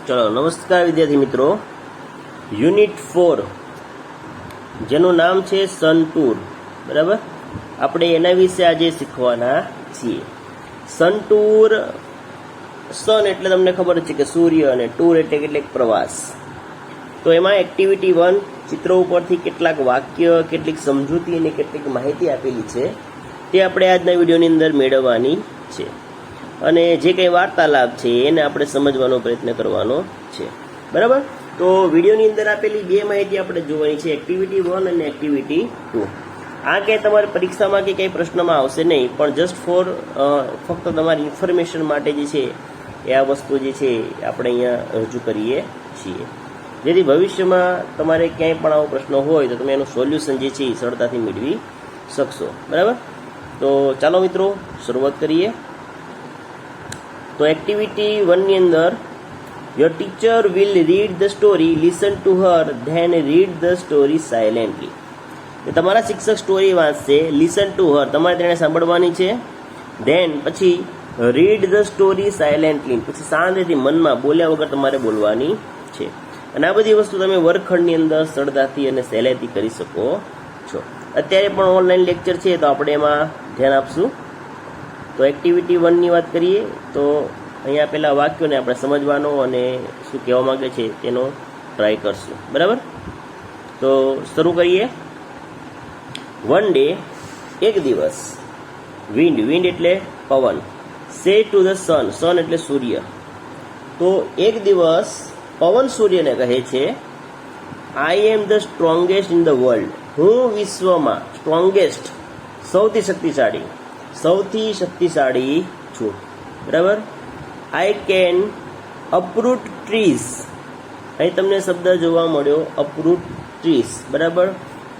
चलो नमस्कार विद्यार्थी मित्रों। યુનિટ 4 જેનું નામ છે સન ટૂર, બરાબર। આપણે એના વિશે આજે શીખવાના છીએ। સન ટૂર, સન એટલે તમને ખબર છે કે સૂર્ય, અને ટૂર એટલે કેટલેક પ્રવાસ। તો એમાં એક્ટિવિટી 1 ચિત્રો ઉપરથી કેટલાક વાક્ય, કેટલીક સમજૂતી અને કેટલીક માહિતી આપેલી છે, તે આપણે આજના વિડીયોની અંદર મેળવવાની છે। અને જે કંઈ વાર્તાલાપ છે એને આપણે સમજવાનો પ્રયત્ન કરવાનો છે, બરાબર। તો વિડીયોની અંદર આપેલી બે માહિતી આપણે જોવાની છે, એક્ટિવિટી 1 અને એક્ટિવિટી 2। આ ક્યાંય તમારી પરીક્ષામાં કે કંઈ પ્રશ્નમાં આવશે નહીં, પણ જસ્ટ ફોર ફક્ત તમારી ઇન્ફોર્મેશન માટે જે છે એ આ વસ્તુ જે છે આપણે અહીંયા રજૂ કરીએ છીએ, જેથી ભવિષ્યમાં તમારે ક્યાંય પણ આવો પ્રશ્ન હોય તો તમે એનું સોલ્યુશન જે છે એ સરળતાથી મેળવી શકશો, બરાબર। તો ચાલો મિત્રો શરૂઆત કરીએ। તો એક્ટિવિટી 1 ની અંદર your teacher will read the story, listen to her, than read the story silently. તમારા શિક્ષક સ્ટોરી વાંચશે, લિસન ટુ હર તમારે તેને સાંભળવાની છે, ધેન પછી રીડ ધ સ્ટોરી સાયલેન્ટલી પછી શાંતિથી મનમાં બોલ્યા વગર તમારે બોલવાની છે। અને આ બધી વસ્તુ તમે વર્ગખંડની અંદર સરળતાથી અને સહેલાઈથી કરી શકો છો। અત્યારે પણ ઓનલાઈન લેક્ચર છે તો આપણે એમાં ધ્યાન આપશું। તો એક્ટિવિટી 1 ની વાત કરીએ તો અહીંયા પેલા વાક્યોને આપણે સમજવાનો અને શું કહેવા માંગે છે તેનો ટ્રાય કરશું, બરાબર। તો શરૂ કરીએ। વન ડે, એક દિવસ, વિન્ડ, વિન્ડ એટલે પવન, સે ટુ ધ સન, સન એટલે સૂર્ય। તો એક દિવસ પવન સૂર્યને કહે છે, I am the strongest in the world, હું વિશ્વમાં સ્ટ્રોંગેસ્ટ સૌથી શક્તિશાળી છું, બરાબર। આઈ કેન અપરૂટ ટ્રીઝ, અહીં તમને શબ્દ જોવા મળ્યો અપરૂટ ટ્રીઝ, બરાબર।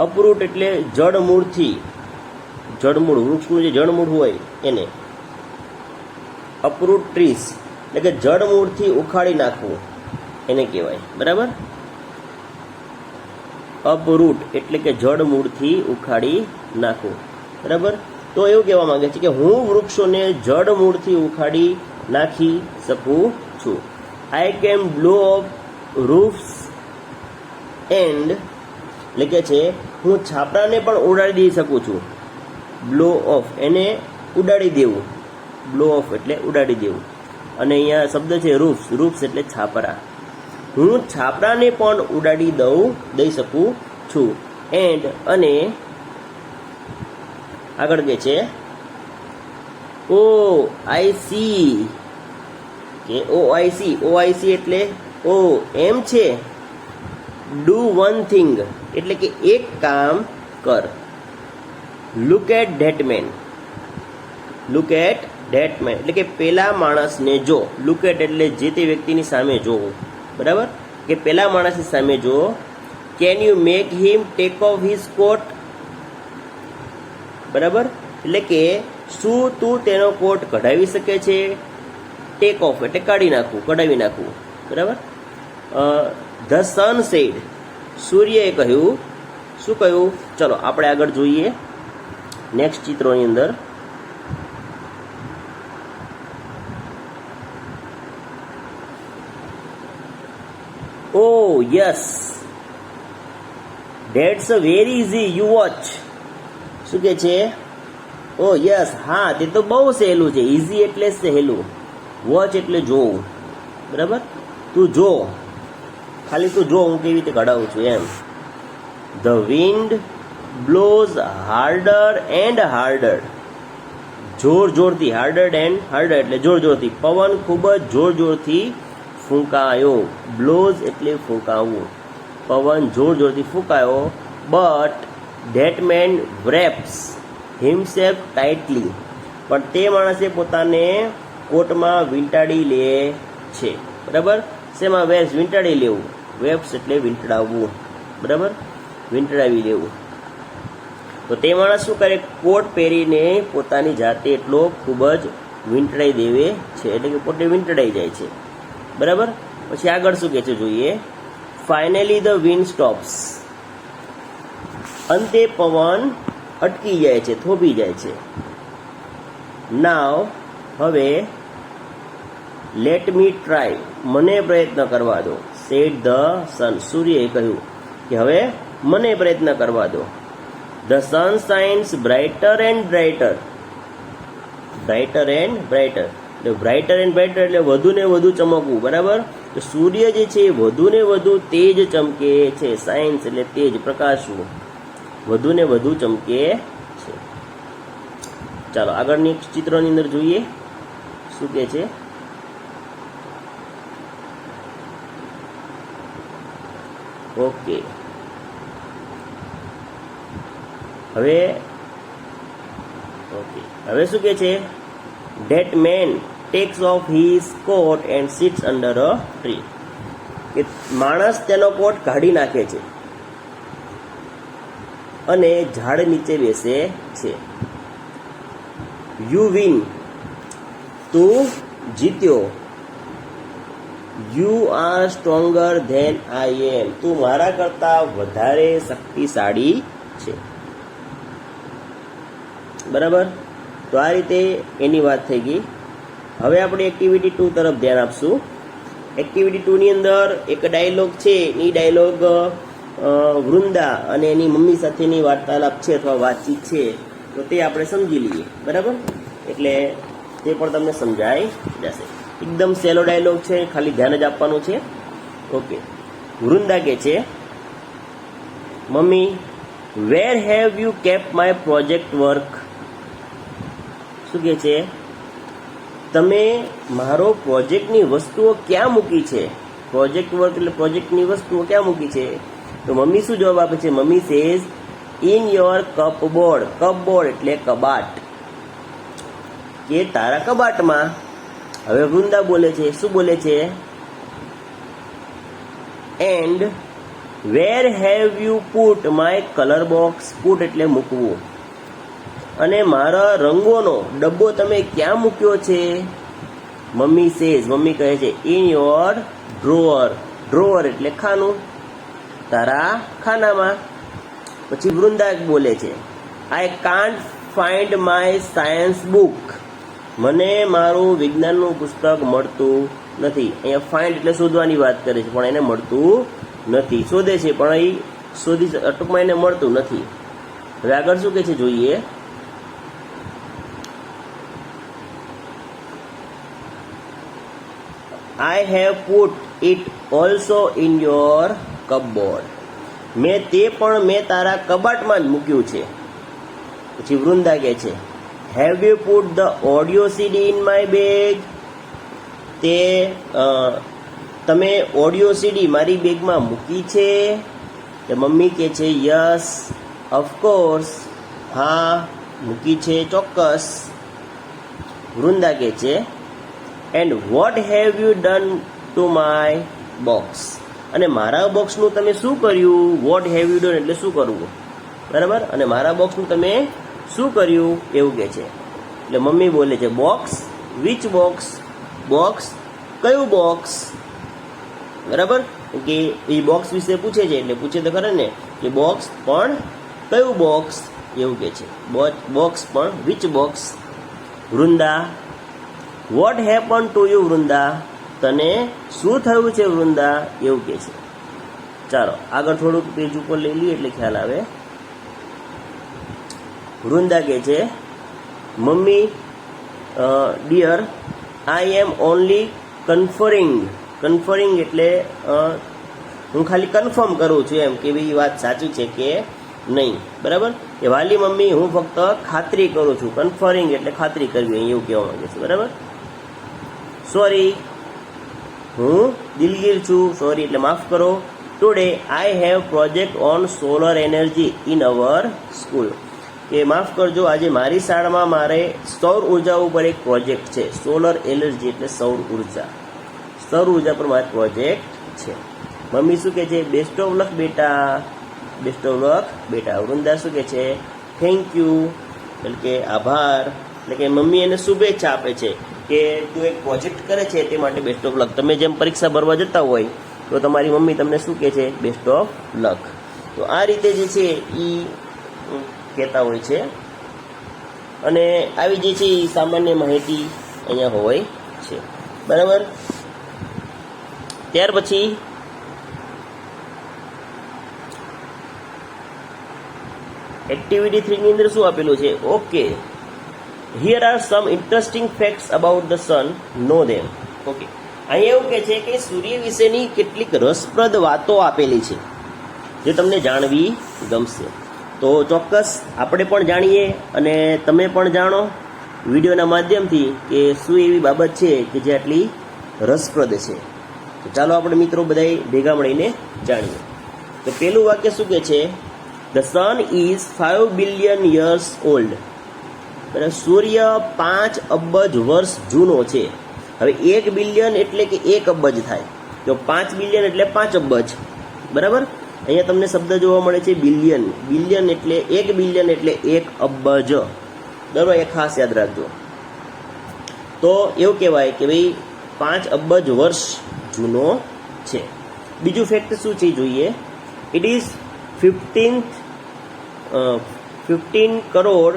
અપરૂટ એટલે જડમૂળથી, જડમૂળ વૃક્ષનું જે જડમૂળ હોય એને અપરૂટ ટ્રીઝ એટલે કે જડમૂળથી ઉખાડી નાખવું એને કહેવાય, બરાબર। અપરૂટ એટલે કે જડમૂળથી ઉખાડી નાખવું, બરાબર। તો એવું કહેવા માંગે છે કે હું વૃક્ષોને જડમૂળથી ઉખાડી નાખી શકું છું। I can blow off roofs and એટલે કે છે હું છાપરાને પણ ઉડાડી દઈ શકું છું। બ્લો ઓફ એને ઉડાડી દેવું, બ્લો ઓફ એટલે ઉડાડી દેવું, અને અહીંયા શબ્દ છે રૂફ્સ, રૂફ્સ એટલે છાપરા, હું છાપરાને પણ ઉડાડી દઈ શકું છું। એન્ડ અને આગળ કે છે ઓ આઈ સી, કે ઓ આઈ સી એટલે ઓ એમ છે, ડુ વન થિંગ એટલે કે એક કામ કર, look at that man, look at that man એટલે કે પેલા માણસને જો, લુક એટ એટલે જે તે વ્યક્તિની સામે જોવું, બરાબર, કે પેલા માણસની સામે જો। Can you make him take off his coat, બરાબર, એટલે કે શું તું તેનો કોટ કઢાવી શકે છે, ટેક ઓફ એટલે કાઢી નાખવું, કઢાવી નાખવું, બરાબર। ધ સન સેડ, સૂર્યએ કહ્યું, શું કહ્યું, ચલો આપણે આગળ જોઈએ નેક્સ્ટ ચિત્રોની અંદર। ઓ yes, that's very easy, you watch, શું કે છે, ઓ યસ હા તે તો બહુ સહેલું છે, ઇઝી એટલે સહેલું, વોચ એટલે જોવું, બરાબર, તું જો, ખાલી તું જો હું કેવી રીતે કઢાવું છું એમ। The wind blows harder and harder, જોર જોરથી, હાર્ડર એન્ડ હાર્ડર એટલે જોર જોરથી, પવન ખૂબ જ જોર જોરથી ફૂંકાયો, બ્લોઝ એટલે ફૂંકાવવું, પવન જોર જોરથી ફૂંકાયો। But that man wraps himself tightly, પણ તે માણસે પોતાને કોટમાં વીંટાળી લે છે, બરાબર। શેમાં વેપ્સ, વીંટાળી લેવું, વેપ્સ એટલે વીંટળાવવું, બરાબર, વીંટળાવી લેવું। તો તે માણસ શું કરે, કોટ પહેરીને પોતાની જાતે એટલો ખૂબ જ વીંટળાઈ દેવે છે, એટલે કે પોતે વીંટળાઈ જાય છે, બરાબર। પછી આગળ શું કહે છે જોઈએ। ફાઇનલી ધ વિન્ડ સ્ટોપ્સ, અંતે પવન અટકી જાય છે, થોભી જાય છે। નાવ હવે લેટ મી ટ્રાય, મને પ્રયત્ન કરવા દો. સેડ ધ સન, સૂર્યએ કહ્યું કે હવે મને પ્રયત્ન કરવા દો. The sun shines brighter and brighter, brighter and brighter એટલે બ્રાઇટર એન્ડ બ્રાઇટર એટલે વધુ ને વધુ ચમકવું, બરાબર. તો સૂર્ય જે છે એ વધુ ને વધુ તેજ ચમકે છે. સાયન્સ એટલે તેજ, પ્રકાશવું, વધુ ને વધુ ચમકે છે. ચાલો આગળની ચિત્રની અંદર જોઈએ શું કે છે. ઓકે, હવે શું કે છે. That man takes off his coat and sits under a tree. કે માણસ તેનો કોટ કાઢી નાખે છે અને ઝાડ નીચે બેસે છે. You win, તું જીત્યો. You are stronger than I am, તું મારા કરતા વધારે શક્તિશાળી છે, બરાબર. તો આ રીતે એની વાત થઈ ગઈ. હવે આપણે એક્ટિવિટી 2 તરફ ધ્યાન આપશું. એક્ટિવિટી 2 ની અંદર એક ડાયલોગ છે. એ ડાયલોગ વૃંદા અને એની મમ્મી સાથેની વાર્તાલાપ છે અથવા વાતચીત છે. તો તે આપણે સમજી લઈએ, બરાબર. એટલે તે પણ તમને સમજાઈ જશે. એકદમ સહેલો ડાયલોગ છે, ખાલી ધ્યાન જ આપવાનું છે. ઓકે, વૃંદા કે છે, mummy where have you kept my project work. શું કે છે, તમે મારો પ્રોજેક્ટની વસ્તુઓ ક્યાં મૂકી છે. પ્રોજેક્ટ વર્ક એટલે પ્રોજેક્ટની વસ્તુઓ ક્યાં મૂકી છે. તો મમ્મી શું જવાબ આપે છે. Mummy says in your cupboard. Cupboard એટલે કબાટ, કે તારા કબાટમાં. હવે વૃંદા બોલે છે, શું બોલે છે. And where have you put my colour box. Put એટલે મૂકવું. અને મારા રંગોનો ડબ્બો તમે ક્યાં મૂક્યો છે. મમ્મી સેઝ, મમ્મી કહે છે, ઇન યોર ડ્રોઅર. ડ્રોઅર એટલે ખાનું, તારા ખાનામાં. પછી વૃંદા બોલે છે, I can't find my science book. મને મારું વિજ્ઞાનનું પુસ્તક મળતું નથી. અહીંયા ફાઇન્ડ એટલે શોધવાની વાત કરે છે, પણ એને મળતું નથી. શોધે છે પણ એ ટૂંકમાં એને મળતું નથી. હવે આગળ શું કે છે જોઈએ. I have put it also in your cupboard. મેં તારા કબાટમાં જ મૂક્યું છે. પછી વૃંદા કહે છે, have you put the audio CD in my bag. તમે ઓડિયો CD મારી બેગમાં મૂકી છે. તો મમ્મી કહે છે, યસ ઓફ કોર્સ, હા મૂકી છે, ચોક્કસ. વૃંદા કહે છે, and what have you done to my box. અને મારા બોક્સનું તમે શું કર્યું. વોટ હેવ યુ ડન એટલે શું કરવું, બરાબર. અને મારા બોક્સનું તમે શું કર્યું એવું કહે છે. એટલે મમ્મી બોલે છે, બોક્સ. Which box. બોક્સ કયું બોક્સ, બરાબર. કે એ બોક્સ વિશે પૂછે છે એટલે પૂછે તો ખરે ને કે બોક્સ પણ કયું બોક્સ એવું કહે છે. બોક્સ પણ which box. Vrinda what happen to you Vrinda. તને શું થયું છે વૃંદા એવું કહે છે. ચાલો આગળ થોડુંક પેજ ઉપર લઈ લઈએ એટલે ખ્યાલ આવે. વૃંદા કહે છે, mummy dear I am only conferring. Conferring એટલે હું ખાલી કન્ફર્મ કરું છું એમ કે ભાઈ વાત સાચી છે કે નહીં, બરાબર. કે વાલી મમ્મી હું ફક્ત ખાતરી કરું છું. કન્ફરિંગ એટલે ખાતરી કરવી એવું કહેવા માંગે છે, બરાબર. સોરી, હું દિલગીર છું. સોરી એટલે માફ કરો. Today I have project on solar energy in our school. કે માફ કરજો, આજે મારી શાળામાં મારે સૌર ઉર્જા ઉપર એક પ્રોજેક્ટ છે. સોલર એનર્જી એટલે સૌર ઉર્જા. સૌર ઉર્જા પર મારો પ્રોજેક્ટ છે. મમ્મી શું કહે છે, બેસ્ટ ઓફ લક બેટા. બેસ્ટ ઓફ લક બેટા. વૃંદા શું કહે છે, થેન્ક યુ એટલે કે આભાર. એટલે કે મમ્મી એને શુભેચ્છા આપે છે કે તું એક પ્રોજેક્ટ કરે છે તે માટે બેસ્ટ ઓફ લક. તમે જેમ પરીક્ષા ભરવા જતા હોય તો તમારી મમ્મી તમને શું કહે છે, બેસ્ટ ઓફ લક. તો આ રીતે જે છે એ કહેતા હોય છે. અને આવી જે છે એ સામાન્ય માહિતી અહીંયા હોય છે. બરાબર. ત્યાર પછી એક્ટિવિટી 3 ની અંદર શું આપેલું છે? Okay, here are some interesting facts about the sun, know them. Okay, અહીંયા એવું કહે છે કે સૂર્ય વિશેની કેટલીક રસપ્રદ વાતો આપેલી છે જે તમને જાણવી ગમશે. તો ચોક્કસ આપણે પણ જાણીએ અને તમે પણ જાણો વિડીયોના માધ્યમથી કે શું એવી બાબત છે કે જે આટલી રસપ્રદ છે. તો ચાલો આપણે મિત્રો બધાએ ભેગા મળીને જાણીએ. તો પહેલું વાક્ય શું કહે છે? The sun is 5 billion years old. બરાબર, સૂર્ય 5 અબજ વર્ષ જૂનો છે. હવે 1 બિલિયન એટલે કે 1 અબજ થાય, તો 5 બિલિયન એટલે 5 અબજ. બરાબર, અહીંયા તમને શબ્દ જોવા મળે છે બિલિયન. બિલિયન એટલે 1 બિલિયન એટલે 1 અબજ. બરાબર, એ ખાસ યાદ રાખજો. તો એવું કહેવાય કે ભાઈ 5 અબજ વર્ષ જૂનો છે. બીજું ફેક્ટ શું છે જોઈએ. It is 15 crore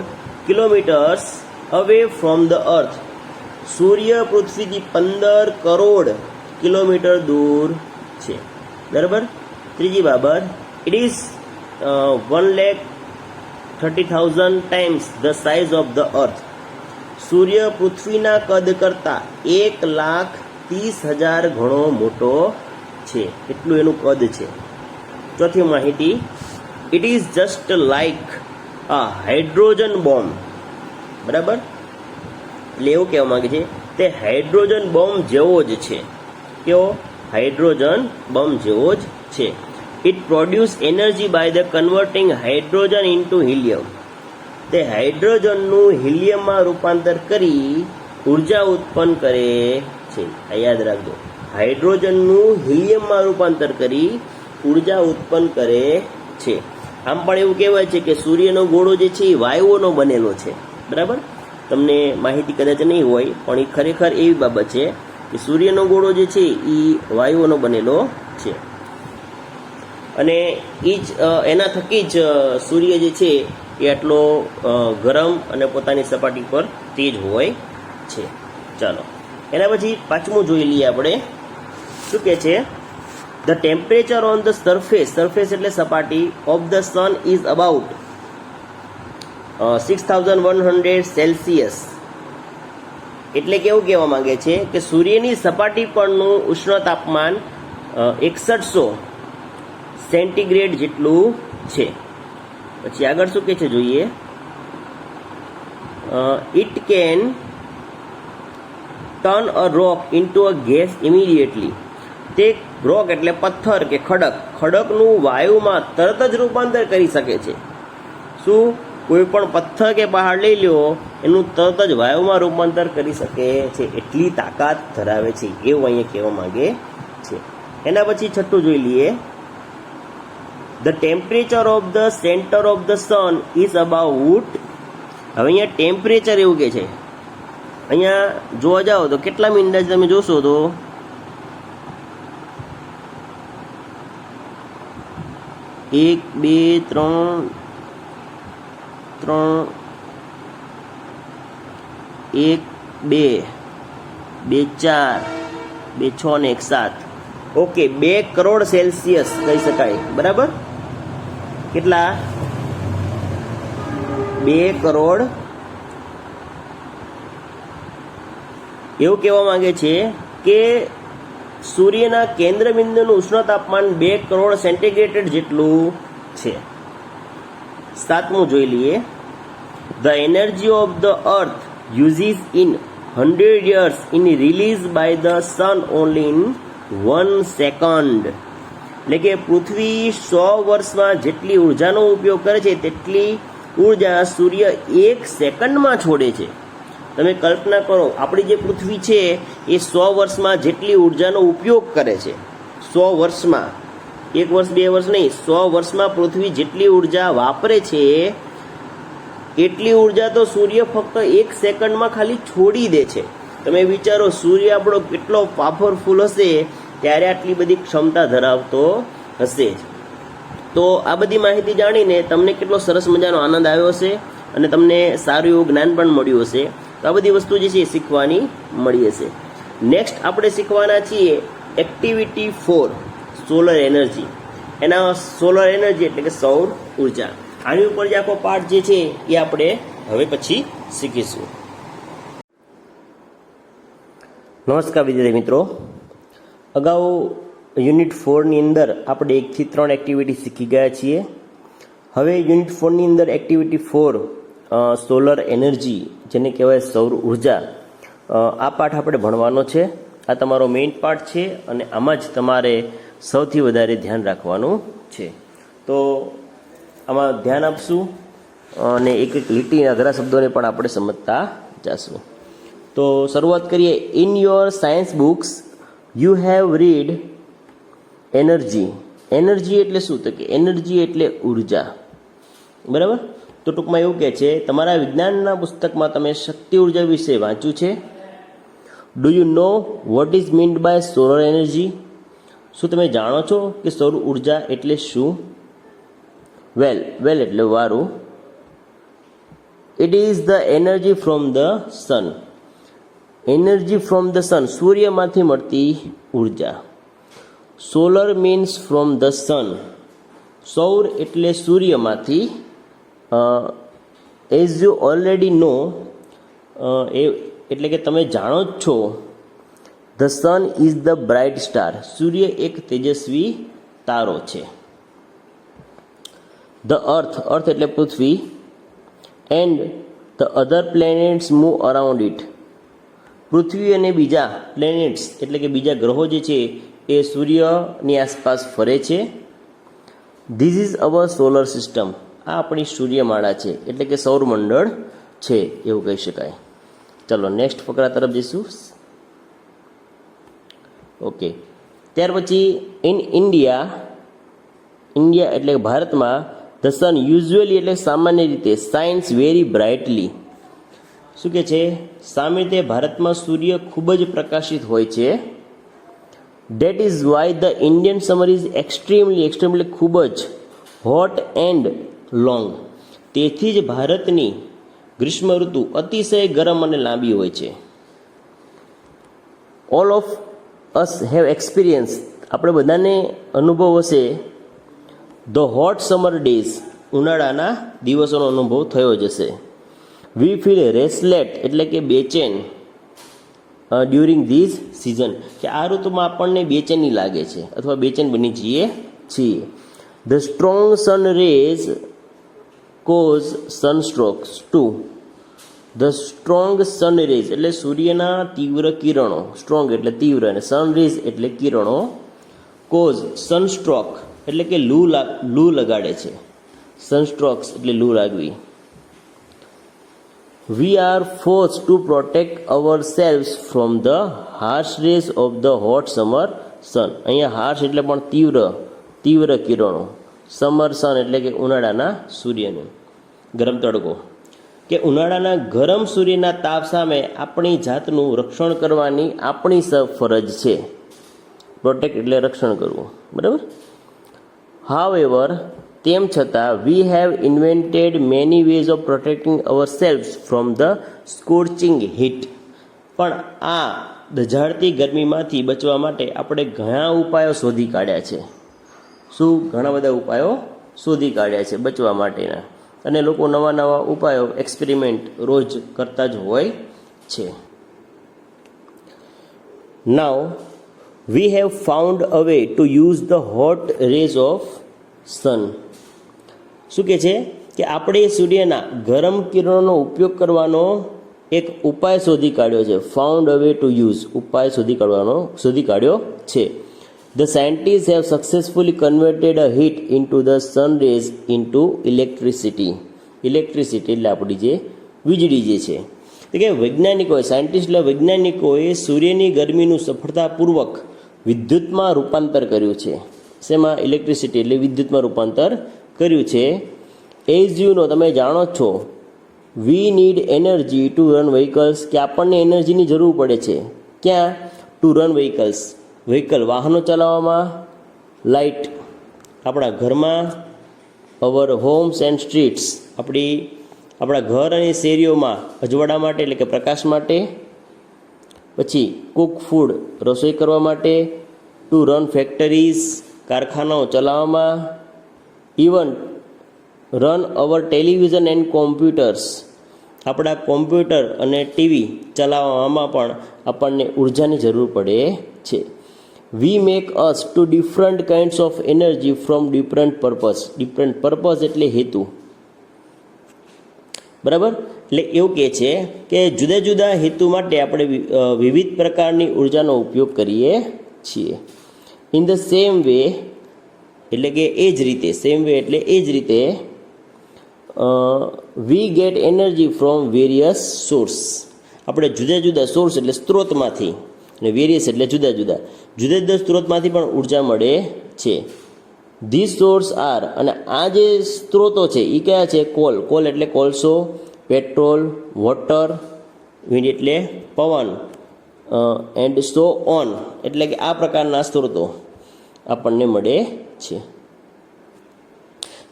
kilometres away from the earth. સૂર્ય પૃથ્વીથી 15 કરોડ કિલોમીટર દૂર છે. બરાબર. ત્રીજી બાબત, it is 1,30,000 times the size of the earth. સૂર્ય પૃથ્વીના કદ કરતાં 1,30,000 ગણો મોટો છે, એટલું એનું કદ છે. ચોથી માહિતી, it is just like a hydrogen bomb. બરાબર, એટલે એવું કહેવા માંગે છે તે હાઇડ્રોજન બોમ્બ જેવો જ છે. કેવો? હાઇડ્રોજન બોમ્બ જેવો જ છે. It produce energy by the converting hydrogen into helium. તે હાઇડ્રોજનનું હિલિયમમાં રૂપાંતર કરી ઉર્જા ઉત્પન્ન કરે છે. આ યાદ રાખજો, હાઇડ્રોજનનું હિલિયમમાં રૂપાંતર કરી ઉર્જા ઉત્પન્ન કરે છે. આમ પણ એવું કહેવાય છે કે સૂર્યનો ગોળો જે છે એ વાયુઓનો બનેલો છે. બરાબર, તમને માહિતી કદાચ નહીં હોય પણ એ ખરેખર એવી બાબત છે કે સૂર્યનો ગોળો જે છે એ વાયુઓનો બનેલો છે અને એ જ એના થકી જ સૂર્ય જે છે એ આટલો ગરમ અને પોતાની સપાટી પર તેજ હોય છે. ચાલો એના પછી પાંચમું જોઈ લઈએ આપણે. શું કહે છે? The temperature on the surface એટલે સપાટી of the sun is about 6,100 Celsius. એટલે કે એવું કહેવા માંગે છે કે સૂર્યની સપાટી પરનું ઉષ્ણ તાપમાન 6100 સેન્ટીગ્રેડ જેટલું છે. પછી આગળ શું કહે છે જોઈએ. It can turn a rock into a gas immediately. તે રોક એટલે પથ્થર કે ખડકનું વાયુમાં તરત જ રૂપાંતર કરી શકે છે. શું? કોઈ પણ પથ્થર કે પહાડ લઈ લો, એનું તરત જ વાયુમાં રૂપાંતર કરી શકે છે, એટલી તાકાત ધરાવે છે, એવું અહીંયા કહેવા માંગે છે. એના પછી છઠ્ઠું જોઈ લઈએ. The temperature of the centre of the sun is about. હવે અહીંયા ટેમ્પરેચર એવું કે છે. અહીંયા જોવા જાઓ તો કેટલા મિનિટ તમે જોશો તો 1 2 3 1 2 2 4 2 6 ને 1 7. ઓકે, 2 કરોડ સેલ્સિયસ કહી શકાય. બરાબર, કેટલા? 2 કરોડ. એવું કહેવા માંગે છે કે સૂર્યના કેન્દ્ર બિંદુનું ઉષ્ણ તાપમાન 2 કરોડ સેન્ટીગ્રેડ જેટલું છે. સાતમું જોઈ લઈએ. The energy of the earth uses in 100 years in release by the sun only in 1 second. એટલે કે પૃથ્વી 100 વર્ષમાં જેટલી ઉર્જાનો ઉપયોગ કરે છે તેટલી ઉર્જા સૂર્ય 1 સેકન્ડમાં છોડે છે. તમે કલ્પના કરો, આપણી જે પૃથ્વી છે એ 100 વર્ષમાં જેટલી ઉર્જાનો ઉપયોગ કરે છે. 100 વર્ષમાં, 1 વર્ષ 2 વર્ષ નહીં, 100 વર્ષમાં પૃથ્વી જેટલી ઉર્જા વાપરે છે એટલી ઉર્જા તો સૂર્ય ફક્ત 1 સેકન્ડમાં ખાલી છોડી દે છે. તમે વિચારો, સૂર્ય આપણો કેટલો પાવરફુલ હશે ત્યારે આટલી બધી ક્ષમતા ધરાવતો હશે જ. તો આ બધી માહિતી જાણીને તમને કેટલો સરસ મજાનો આનંદ આવ્યો હશે અને તમને સારું એવું જ્ઞાન પણ મળ્યું હશે. તો આ બધી વસ્તુ જે છે એ શીખવાની મળી હશે. નેક્સ્ટ આપણે શીખવાના છીએ એક્ટિવિટી 4 સોલર એનર્જી. એના સોલર એનર્જી એટલે કે સૌર ઉર્જા. આની ઉપર જે આખો પાઠ જે છે એ આપણે હવે પછી શીખીશું. નમસ્કાર વિદ્યાર્થી મિત્રો, અગાઉ યુનિટ 4ની અંદર આપણે 1 થી 3 એક્ટિવિટી શીખી ગયા છીએ. હવે યુનિટ 4ની અંદર એક્ટિવિટી 4 સોલર એનર્જી, જેને કહેવાય સૌર ઉર્જા, આ પાઠ આપણે ભણવાનો છે. આ તમારો મેઇન પાઠ છે અને આમાં જ તમારે સૌથી વધારે ધ્યાન રાખવાનું છે. તો આમાં ધ્યાન આપશું અને એક એક લીટી અઘરા શબ્દોને પણ આપણે સમજતા જશું. તો શરૂઆત કરીએ. In your science books you have read energy. Energy એટલે શું? તો કે એનર્જી એટલે ઉર્જા. બરાબર? તો ટૂંકમાં એવું કહે છે, તમારા વિજ્ઞાનના પુસ્તકમાં તમે શક્તિ ઉર્જા વિશે વાંચ્યું છે. Do you know what is meant by solar energy? શું તમે જાણો છો કે સૌર ઉર્જા એટલે શું? વેલ એટલે વારું. It is the energy from the sun. Energy from the sun, સૂર્યમાંથી મળતી ઉર્જા. Solar means from the sun. સૌર એટલે સૂર્યમાંથી. એઝ યુ ઓલરેડી નો, એટલે કે તમે જાણો જ છો. The sun is the bright star. સૂર્ય એક તેજસ્વી તારો છે. ધ અર્થ એટલે પૃથ્વી. And the other planets move around it. પૃથ્વી અને બીજા પ્લેનેટ્સ એટલે કે બીજા ગ્રહો જે છે એ સૂર્યની આસપાસ ફરે છે. This is our solar system. આ આપણી સૂર્યમાળા છે, એટલે કે સૌરમંડળ છે એવું કહી શકાય. ચલો નેક્સ્ટ ફકરા તરફ જઈશું. ઓકે, ત્યાર પછી ઇન ઇન્ડિયા એટલે ભારતમાં ધ સન યુઝ્યુઅલી એટલે સામાન્ય રીતે સાઇન્સ વેરી બ્રાઇટલી. શું કે છે? સામાન્ય રીતે ભારતમાં સૂર્ય ખૂબ જ પ્રકાશિત હોય છે. That is why the Indian summer is extremely ખૂબ જ હોટ એન્ડ લોંગ. તેથી જ ભારતની ગ્રીષ્મ ઋતુ અતિશય ગરમ અને લાંબી હોય છે. All of us have experience. આપણે બધાને અનુભવ હશે ધ હોટ સમર ડેઝ. ઉનાળાના દિવસોનો અનુભવ થયો જ હશે. વી ફીલ રેસલેટ એટલે કે બેચેન ડ્યુરિંગ ધીઝ સિઝન, કે આ ઋતુમાં આપણને બેચેની લાગે છે અથવા બેચેન બની જઈએ છીએ. The strong sun rays cause sunstrokes too. The strong sun rays એટલે સૂર્યના તીવ્ર કિરણો. સ્ટ્રોંગ એટલે તીવ્ર અને સન રેઝ એટલે કિરણો. કોઝ સનસ્ટ્રોક એટલે કે લૂ લગાડે છે. સનસ્ટ્રોક્સ એટલે લૂ લાગવી. We are force to protect ourselves from the harsh rays of the hot summer sun. અહીંયા હાર્શ એટલે પણ તીવ્ર કિરણો. સમર સન એટલે કે ઉનાળાના સૂર્યને ગરમ તડકો. કે ઉનાળાના ગરમ સૂર્યના તાપ સામે આપણી જાતનું રક્ષણ કરવાની આપણી ફરજ છે. પ્રોટેક્ટ એટલે રક્ષણ કરવું. બરાબર? હાવેવર તેમ છતાં we have invented many ways of protecting ourselves from the scorching heat. પણ આ દઝાડતી ગરમીમાંથી બચવા માટે આપણે ઘણા ઉપાયો શોધી કાઢ્યા છે. શું? ઘણા બધા ઉપાયો શોધી કાઢ્યા છે બચવા માટેના. અને લોકો નવા ઉપાયો એક્સપેરિમેન્ટ રોજ કરતા જ હોય છે. Now we have found a way to use the hot rays of sun. શું કે છે કે આપણે સૂર્યના ગરમ કિરણોનો ઉપયોગ કરવાનો એક ઉપાય શોધી કાઢ્યો છે. Found a way to use, ઉપાય શોધી કાઢ્યો છે. The scientists have successfully converted a heat into the sun rays into electricity. Electricity એટલે આપણી જે વીજળી જે છે. તો કે વૈજ્ઞાનિકોએ સૂર્યની ગરમીનું સફળતાપૂર્વક વિદ્યુતમાં રૂપાંતર કર્યું છે. શેમાં? ઇલેક્ટ્રિસિટી એટલે વિદ્યુતમાં રૂપાંતર કર્યું છે. એઝ યુ નો, તમે જાણો છો, we need energy to run vehicles, કે આપણને એનર્જીની જરૂર પડે છે. ક્યાં? ટુ રન વ્હીકલ વાહનો ચલાવવામાં. લાઇટ આપણા ઘરમાં. અવર હોમ્સ એન્ડ સ્ટ્રીટ્સ આપણા ઘર અને શેરીઓમાં અજવાળા માટે એટલે કે પ્રકાશ માટે. પછી કુક ફૂડ, રસોઈ કરવા માટે, ટુ રન ફેક્ટરીઝ, કારખાનાઓ ચલાવવામાં, even run our television and computers, આપણા કોમ્પ્યુટર અને ટીવી ચલાવવામાં પણ આપણને ઉર્જાની જરૂર પડે છે. We make us to different kinds of energy from different purpose એટલે હેતુ. બરાબર, એટલે એવું કહે છે કે જુદા જુદા હેતુ માટે આપણે વિવિધ પ્રકારની ઉર્જાનો ઉપયોગ કરીએ છીએ. ઇન ધ સેમ વે એટલે કે એ જ રીતે, સેમ વે એટલે એ જ રીતે we get energy from various source, આપણે જુદા જુદા સોર્સ એટલે સ્ત્રોતમાંથી, અને વેરિયસ એટલે જુદા જુદા સ્ત્રોતમાંથી પણ ઉર્જા મળે છે. ધીસ સોર્સ આર, અને આ જે સ્ત્રોતો છે એ કયા છે? કોલ એટલે કોલસો, પેટ્રોલ, વોટર, વિન્ડ એટલે પવન, એન્ડ સો ઓન એટલે કે આ પ્રકારના સ્ત્રોતો આપણને મળે છે.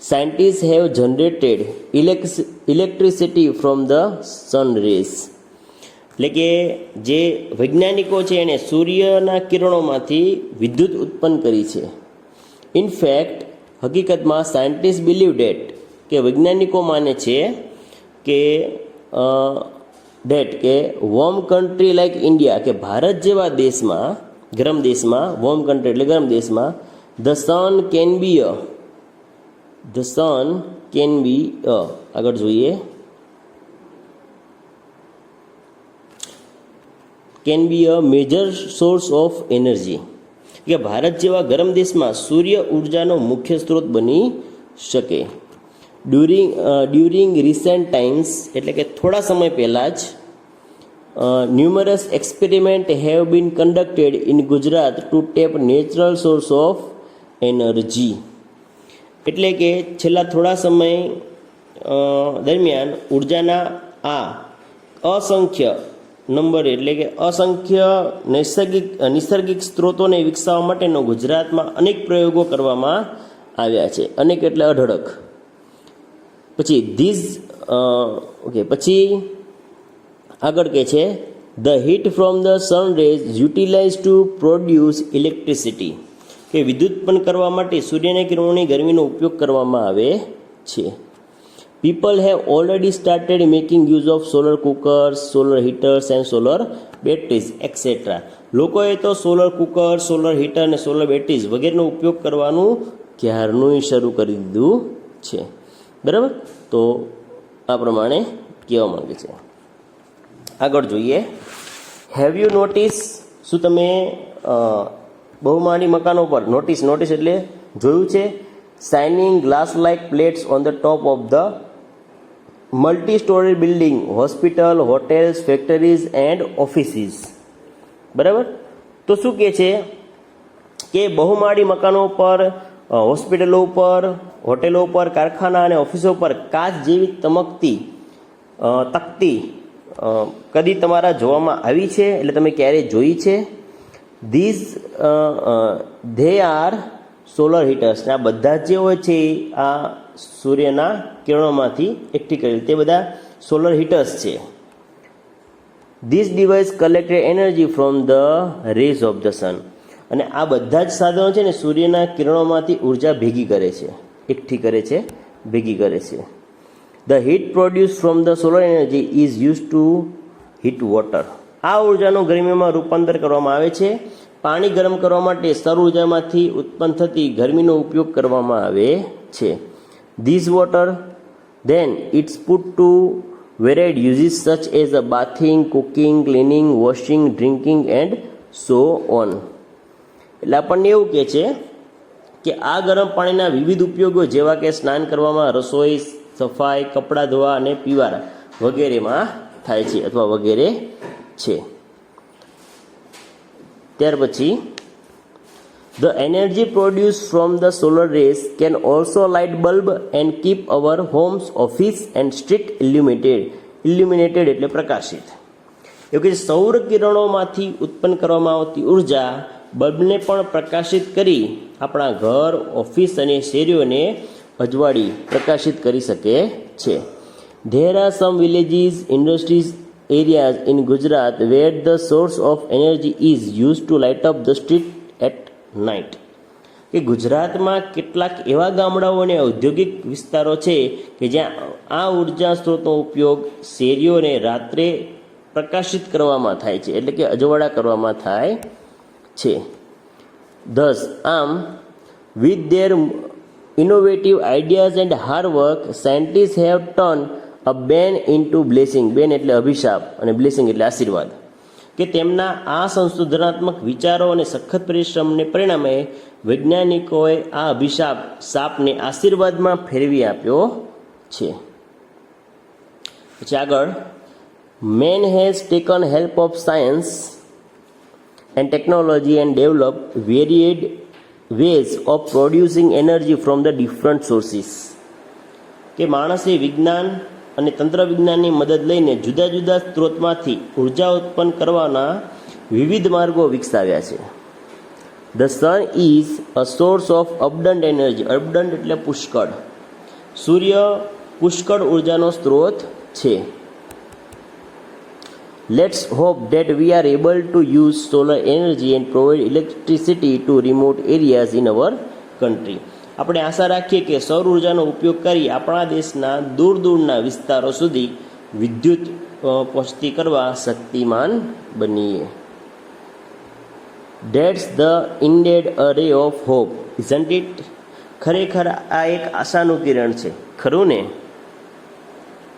Scientist have generated electricity from the sun rays, એટલે કે જે વૈજ્ઞાનિકો છે એણે સૂર્યના કિરણોમાંથી વિદ્યુત ઉત્પન્ન કરી છે. ઇનફેક્ટ હકીકતમાં સાયન્ટિસ્ટ બિલીવ ડેટ, કે વૈજ્ઞાનિકો માને છે કે કે વોર્મ કન્ટ્રી લાઇક ઇન્ડિયા, કે ભારત જેવા દેશમાં, ગરમ દેશમાં, વોર્મ કન્ટ્રી એટલે ગરમ દેશમાં, ધ સન કેન બી આગળ જોઈએ, can be a major source of energy, કે ભારત જેવા ગરમ દેશમાં સૂર્ય ઉર્જાનો મુખ્ય સ્ત્રોત બની શકે. ડ્યુરિંગ રિસેન્ટ ટાઈમ્સ એટલે કે થોડા સમય પહેલાં જ numerous experiment have been conducted in Gujarat to tap natural source of energy, એટલે કે છેલ્લા થોડા સમય દરમિયાન ઉર્જાના આ અસંખ્ય નંબર એટલે કે અસંખ્ય નૈસર્ગિક સ્ત્રોતોને વિકસાવવા માટેનો ગુજરાતમાં અનેક પ્રયોગો કરવામાં આવ્યા છે. અનેક એટલે અઢળક. પછી આગળ કહે છે the heat from the sun rays utilise to produce electricity, કે વિદ્યુત ઉત્પન્ન કરવા માટે સૂર્યના કિરણોની ગરમીનો ઉપયોગ કરવામાં આવે છે. People have already started making use of solar cookers, solar હીટર્સ and solar batteries et cetera. લોકોએ તો સોલર કુકર, સોલર હીટર અને સોલર બેટરીઝ વગેરેનો ઉપયોગ કરવાનું ક્યારનું શરૂ કરી દીધું છે. બરાબર, તો આ પ્રમાણે કહેવા માંગે છે. આગળ જોઈએ, હેવ યુ નોટિસ, શું તમે બહુમાળી મકાનો પર નોટિસ એટલે જોયું છે? Shining glass like plates on the top of the multi story building, hospital, hotels, factories and offices. બરાબર, તો શું કહે છે કે બહુમાળી મકાનો પર, હોસ્પિટલો ઉપર, હોટેલો ઉપર, કારખાના અને ઓફિસો પર કાચ જેવી તકતી કદી તમારા જોવામાં આવી છે? એટલે તમે ક્યારે જોઈ છે? ધે આર સોલર હીટર્સ, આ બધા જે હોય છે આ સૂર્યના કિરણોમાંથી એકઠી કરેલ તે બધા સોલર હીટર્સ છે. This device collected energy from the rays of the sun, અને આ બધા જ સાધનો છે ને સૂર્યના કિરણોમાંથી ઉર્જા ભેગી કરે છે, એકઠી કરે છે, ભેગી કરે છે. The heat produce from the solar energy is use to heat water, આ ઉર્જાનું ગરમીમાં રૂપાંતર કરવામાં આવે છે. પાણી ગરમ કરવા માટે સૌર ઉર્જામાંથી ઉત્પન્ન થતી ગરમીનો ઉપયોગ કરવામાં આવે છે. This water then it's put to varied uses such as a bathing, cooking, cleaning, washing, drinking and so on. એટલે આપણને એવું કહે છે કે આ ગરમ પાણીના વિવિધ ઉપયોગો જેવા કે સ્નાન કરવામાં, રસોઈ, સફાઈ, કપડાં ધોવા અને પીવા વગેરેમાં થાય છે અથવા વગેરે છે. ત્યાર પછી the energy produce from the solar rays can also light bulb and keep our homes, office and street illuminated એટલે પ્રકાશિત. એવું કે સૌર કિરણોમાંથી ઉત્પન્ન કરવામાં આવતી ઉર્જા બલ્બને પણ પ્રકાશિત કરી આપણા ઘર, ઓફિસ અને શેરીઓને અજવાળી પ્રકાશિત કરી શકે છે. There are some villages, industries areas in Gujarat where the source of energy is used to light up the street at night. કે ગુજરાતમાં કેટલાક એવા ગામડાઓ અને ઔદ્યોગિક વિસ્તારો છે કે જ્યાં આ ઉર્જા સ્ત્રોતનો ઉપયોગ શેરીઓને રાત્રે પ્રકાશિત કરવામાં થાય છે, એટલે કે અજવાળા કરવામાં થાય છે. Thus, with their innovative ideas and hard work, scientists have turned a ban into blessing. ban એટલે અભિશાપ અને blessing એટલે આશીર્વાદ. કે તેમના આ સંશોધનાત્મક વિચારો અને સખત પરિશ્રમને પરિણામે વૈજ્ઞાનિકોએ આ સાપને આશીર્વાદમાં ફેરવી આપ્યો છે. પછી આગળ, man has taken help of science and technology and developed varied ways of producing energy from the different sources. કે માણસે વિજ્ઞાન અને તંત્ર વિજ્ઞાનની મદદ લઈને જુદા જુદા સ્ત્રોતમાંથી ઉર્જા ઉત્પન્ન કરવાના વિવિધ માર્ગો વિકસાવ્યા છે. The sun is a source of abundant energy. abundant એટલે પુષ્કળ. સૂર્ય પુષ્કળ ઉર્જાનો સ્ત્રોત છે. Let's hope that we are able to use solar energy and provide electricity to remote areas in our country. આપણે આશા રાખીએ કે સૌર ઉર્જાનો ઉપયોગ કરી આપણા દેશના દૂર દૂરના વિસ્તારો સુધી વિદ્યુત પહોંચતી કરવા શક્તિમાન બનીએ. That's the indeed a ray of hope, isn't it? ખરેખર આ એક આશાનું કિરણ છે, ખરું ને?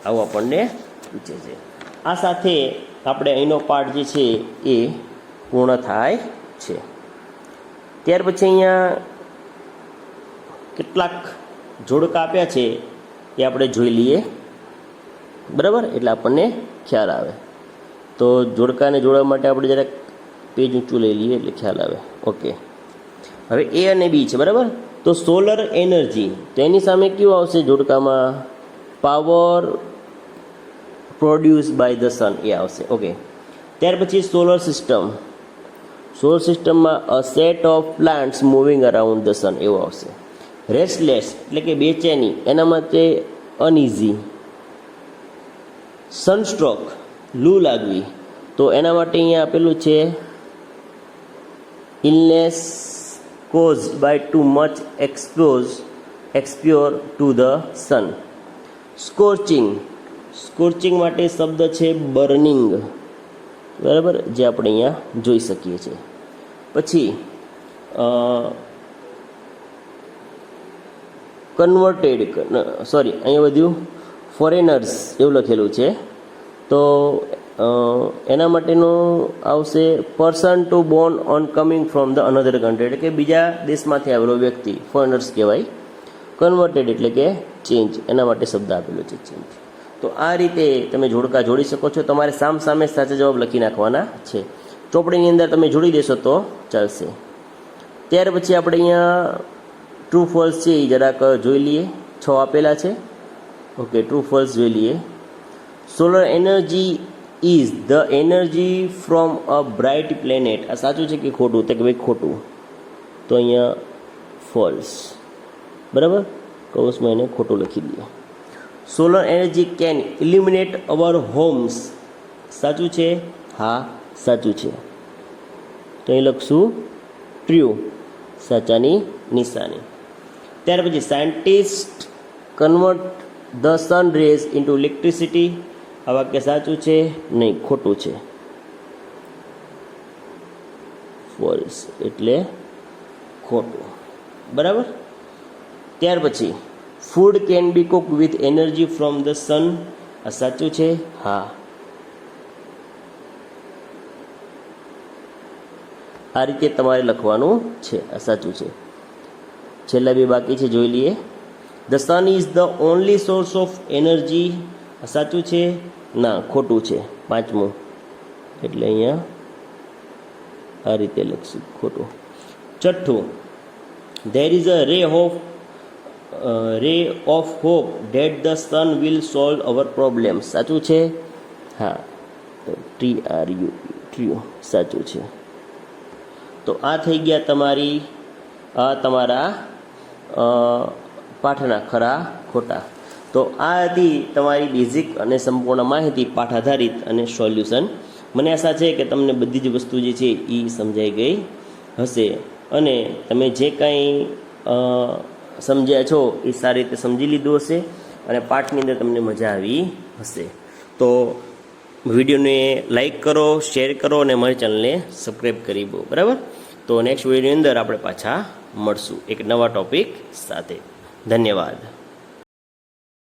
આવું આપણને પૂછે છે. આ સાથે આપણે અહીંનો પાઠ જે છે એ પૂર્ણ થાય છે. ત્યાર પછી અહીંયા કેટલાક જોડકા આપ્યા છે એ આપણે જોઈ લઈએ, બરાબર? એટલે આપણને ખ્યાલ આવે. તો જોડકાને જોડવા માટે આપણે જરાક પેજ ઊંચું લઈ લઈએ એટલે ખ્યાલ આવે. ઓકે, હવે એ અને બી છે, બરાબર? તો સોલર એનર્જી, તો એની સામે કયું આવશે જોડકામાં? Power produce by the sun, એ આવશે. ઓકે, ત્યાર પછી સોલર સિસ્ટમ. સોલર સિસ્ટમમાં a set of plants moving around the sun, એવું આવશે. રેસ્ટલેસ એટલે કે બેચેની, એના માટે અનઇઝી. સનસ્ટ્રોક લૂ લાગવી, તો એના માટે અહીંયા આપેલું છે illness cause by too much exposure to the sun. Scorching, scorching માટે શબ્દ છે બર્નિંગ, બરાબર? જે આપણે અહીંયા જોઈ શકીએ છીએ. પછી કન્વર્ટેડ, અહીંયા બધું ફોરેનર્સ એવું લખેલું છે, તો એના માટેનું આવશે person to Born on coming from the another country, એટલે કે બીજા દેશમાંથી આવેલો વ્યક્તિ ફોરેનર્સ કહેવાય. કન્વર્ટેડ એટલે કે ચેન્જ, એના માટે શબ્દ આપેલો છે ચેન્જ. તો આ રીતે તમે જોડકા જોડી શકો છો. તમારે સામે સાચા જવાબ લખી નાખવાના છે. ચોપડીની અંદર તમે જોડી દેશો તો ચાલશે. ત્યાર પછી આપણે અહીંયા ટ્રુ ફોલ્સ છે એ જરાક જોઈ લઈએ. 6 આપેલા છે. ઓકે, ટ્રુ ફોલ્સ જોઈ લઈએ. Solar energy is the energy from a bright planet. આ સાચું છે કે ખોટું? તો કે ભાઈ ખોટું. તો અહીંયા ફોલ્સ, બરાબર? કૌંસમાં એને ખોટું લખી દઈએ. Solar energy can illuminate our homes. સાચું છે? હા, સાચું છે. તો અહીં લખશું ટ્રુ, સાચાની નિશાની. ત્યાર પછી scientist convert the sun rays into electricity. આ વાક્ય સાચું છે? નહીં, ખોટું છે. ફોલ્સ એટલે ખોટું, બરાબર? ત્યાર પછી food can be Cook with energy from the સન. આ સાચું છે? હા. આ રીતે તમારે લખવાનું છે. આ સાચું છે. છેલ્લા બે બાકી છે, જોઈ લઈએ. The sun is the only source of energy. આ સાચું છે? ના, ખોટું છે. 5મું, એટલે અહીંયા આ રીતે લખશું, ખોટું. 6થું, there is a ray of hope that the sun will solve our problems. સાચું છે? હા. ટ્રુ, સાચું છે. તો આ થઈ ગયા તમારા પાઠના ખરા ખોટા. તો આ હતી તમારી બેઝિક અને સંપૂર્ણ માહિતી પાઠ આધારિત અને સોલ્યુશન. મને આશા છે કે તમને બધી જ વસ્તુ જે છે એ સમજાઈ ગઈ હશે અને તમે જે કાંઈ સમજ્યા છો એ સારી રીતે સમજી લીધું હશે અને પાઠની અંદર તમને મજા આવી હશે. તો વિડીયોને લાઈક કરો, શેર કરો અને મારી ચેનલને સબસ્ક્રાઈબ કરી દો. બરાબર? તો નેક્સ્ટ વિડીયોની અંદર આપણે પાછા મળશું એક નવા ટોપિક સાથે. ધન્યવાદ.